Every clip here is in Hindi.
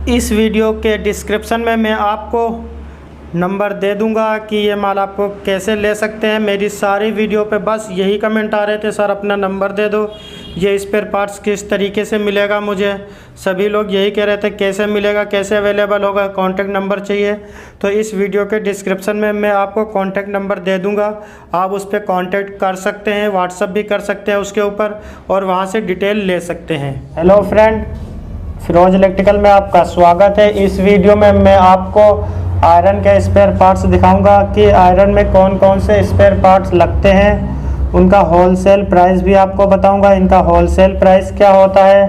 इस वीडियो के डिस्क्रिप्शन में मैं आपको नंबर दे दूंगा कि ये माल आपको कैसे ले सकते हैं। मेरी सारी वीडियो पे बस यही कमेंट आ रहे थे, सर अपना नंबर दे दो, ये स्पेयर पार्ट्स किस तरीके से मिलेगा मुझे। सभी लोग यही कह रहे थे कैसे मिलेगा, कैसे अवेलेबल होगा, कॉन्टैक्ट नंबर चाहिए। तो इस वीडियो के डिस्क्रिप्शन में मैं आपको कॉन्टैक्ट नंबर दे दूँगा, आप उस पर कॉन्टैक्ट कर सकते हैं, व्हाट्सअप भी कर सकते हैं उसके ऊपर और वहाँ से डिटेल ले सकते हैं। हेलो फ्रेंड, फिरोज इलेक्ट्रिकल में आपका स्वागत है। इस वीडियो में मैं आपको आयरन के स्पेयर पार्ट्स दिखाऊंगा कि आयरन में कौन कौन से स्पेयर पार्ट्स लगते हैं, उनका होलसेल प्राइस भी आपको बताऊंगा। इनका होलसेल प्राइस क्या होता है,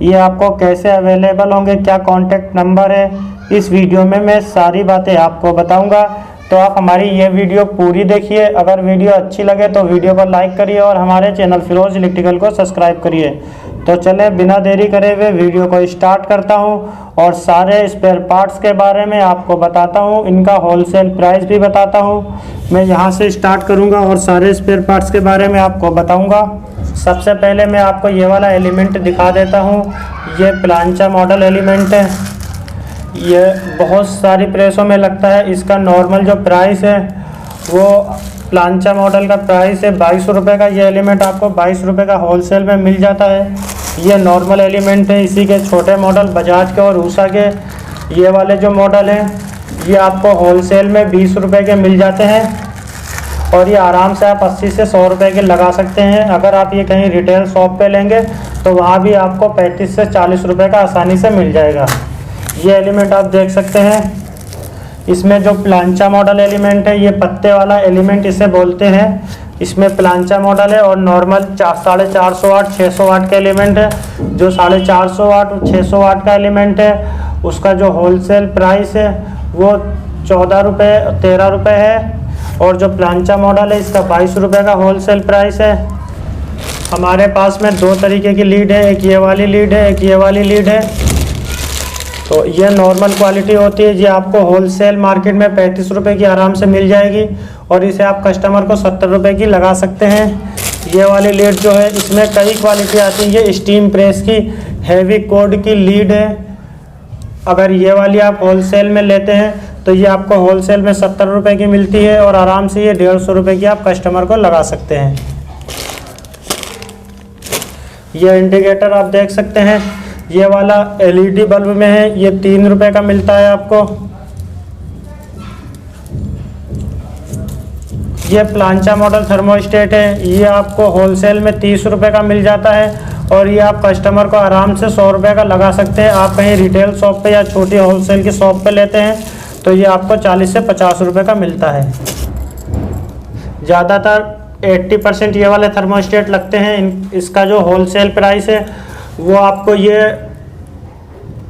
ये आपको कैसे अवेलेबल होंगे, क्या कॉन्टैक्ट नंबर है, इस वीडियो में मैं सारी बातें आपको बताऊंगा। तो आप हमारी ये वीडियो पूरी देखिए। अगर वीडियो अच्छी लगे तो वीडियो को लाइक करिए और हमारे चैनल फिरोज इलेक्ट्रिकल को सब्सक्राइब करिए। तो चलें बिना देरी करे हुए वीडियो को स्टार्ट करता हूं और सारे स्पेयर पार्ट्स के बारे में आपको बताता हूं, इनका होलसेल प्राइस भी बताता हूं। मैं यहां से स्टार्ट करूंगा और सारे स्पेयर पार्ट्स के बारे में आपको बताऊंगा। सबसे पहले मैं आपको ये वाला एलिमेंट दिखा देता हूं। ये प्लांचा मॉडल एलिमेंट है, ये बहुत सारी प्रेसों में लगता है। इसका नॉर्मल जो प्राइस है वो प्लांचा मॉडल का प्राइस है 22 रुपये का। ये एलिमेंट आपको 22 रुपये का होलसेल में मिल जाता है। ये नॉर्मल एलिमेंट है। इसी के छोटे मॉडल बजाज के और ऊषा के ये वाले जो मॉडल हैं ये आपको होलसेल में 20 रुपये के मिल जाते हैं और ये आराम से आप 80 से 100 रुपये के लगा सकते हैं। अगर आप ये कहीं रिटेल शॉप पे लेंगे तो वहाँ भी आपको 35 से 40 रुपये का आसानी से मिल जाएगा। ये एलिमेंट आप देख सकते हैं। इसमें जो प्लांचा मॉडल एलिमेंट है, ये पत्ते वाला एलिमेंट इसे बोलते हैं। इसमें प्लांचा मॉडल है और नॉर्मल 450 वाट 600 वाट का एलिमेंट है। जो 450 वाट और 600 वाट का एलिमेंट है उसका जो होलसेल प्राइस है वो 14 रुपये 13 रुपये है और जो प्लांचा मॉडल है इसका 22 रुपये का होलसेल प्राइस है। हमारे पास में दो तरीके की लीड है, एक ये वाली लीड है, एक ये वाली लीड है। तो ये नॉर्मल क्वालिटी होती है, ये आपको होलसेल मार्केट में 35 रुपये की आराम से मिल जाएगी और इसे आप कस्टमर को 70 रुपये की लगा सकते हैं। ये वाली लीड जो है इसमें कई क्वालिटी आती है। ये स्टीम प्रेस की हैवी कोड की लीड है। अगर ये वाली आप होलसेल में लेते हैं तो ये आपको होलसेल में 70 रुपये की मिलती है और आराम से ये 150 रुपये की आप कस्टमर को लगा सकते हैं। ये इंडिकेटर आप देख सकते हैं, ये वाला एलईडी बल्ब में है, ये 3 रुपये का मिलता है आपको। ये प्लांचा मॉडल थर्मोस्टेट है, ये आपको होलसेल में 30 रुपये का मिल जाता है और ये आप कस्टमर को आराम से 100 रुपये का लगा सकते हैं। आप कहीं रिटेल शॉप पे या छोटी होलसेल की शॉप पे लेते हैं तो ये आपको 40 से 50 रुपये का मिलता है। ज़्यादातर 80% ये वाले थर्मोस्टेट लगते हैं। इसका जो होलसेल प्राइस है वो आपको ये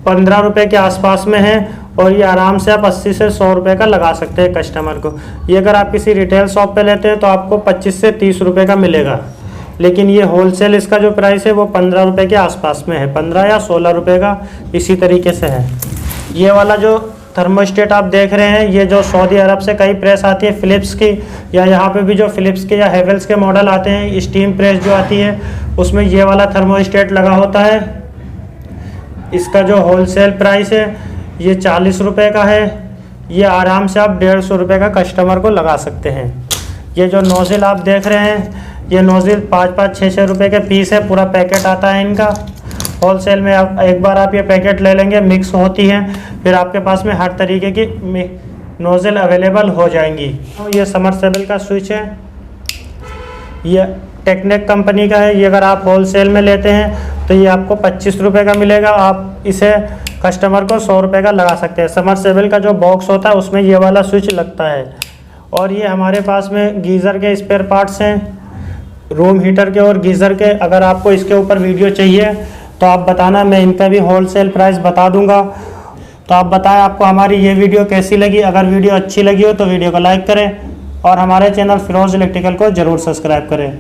15 रुपये के आसपास में है और ये आराम से आप 80 से 100 रुपये का लगा सकते हैं कस्टमर को। ये अगर आप किसी रिटेल शॉप पे लेते हैं तो आपको 25 से 30 रुपये का मिलेगा, लेकिन ये होलसेल इसका जो प्राइस है वो 15 रुपये के आसपास में है, 15 या 16 रुपये का इसी तरीके से है। ये वाला जो थर्मोस्टेट आप देख रहे हैं ये जो सऊदी अरब से कई प्रेस आती है फिलिप्स की, या यहाँ पे भी जो फिलिप्स के या हेवेल्स के मॉडल आते हैं, स्टीम प्रेस जो आती है उसमें ये वाला थर्मोस्टेट लगा होता है। इसका जो होलसेल प्राइस है ये 40 रुपये का है। ये आराम से आप 150 रुपये का कस्टमर को लगा सकते हैं। ये जो नोज़िल आप देख रहे हैं ये नोज़िल 5-5 6-6 रुपये के पीस है, पूरा पैकेट आता है इनका। होलसेल में आप एक बार आप ये पैकेट ले लेंगे, मिक्स होती है, फिर आपके पास में हर तरीके की नोज़िल अवेलेबल हो जाएंगी। ये समरसेबल का स्विच है, ये टेक्निक कंपनी का है। ये अगर आप होलसेल में लेते हैं तो ये आपको 25 रुपये का मिलेगा। आप इसे कस्टमर को 100 रुपये का लगा सकते हैं। समरसेबल का जो बॉक्स होता है उसमें ये वाला स्विच लगता है। और ये हमारे पास में गीज़र के स्पेयर पार्ट्स हैं, रूम हीटर के और गीज़र के। अगर आपको इसके ऊपर वीडियो चाहिए तो आप बताना, मैं इनका भी होलसेल प्राइस बता दूंगा। तो आप बताएं आपको हमारी ये वीडियो कैसी लगी। अगर वीडियो अच्छी लगी हो तो वीडियो को लाइक करें और हमारे चैनल फिरोज इलेक्ट्रिकल को ज़रूर सब्सक्राइब करें।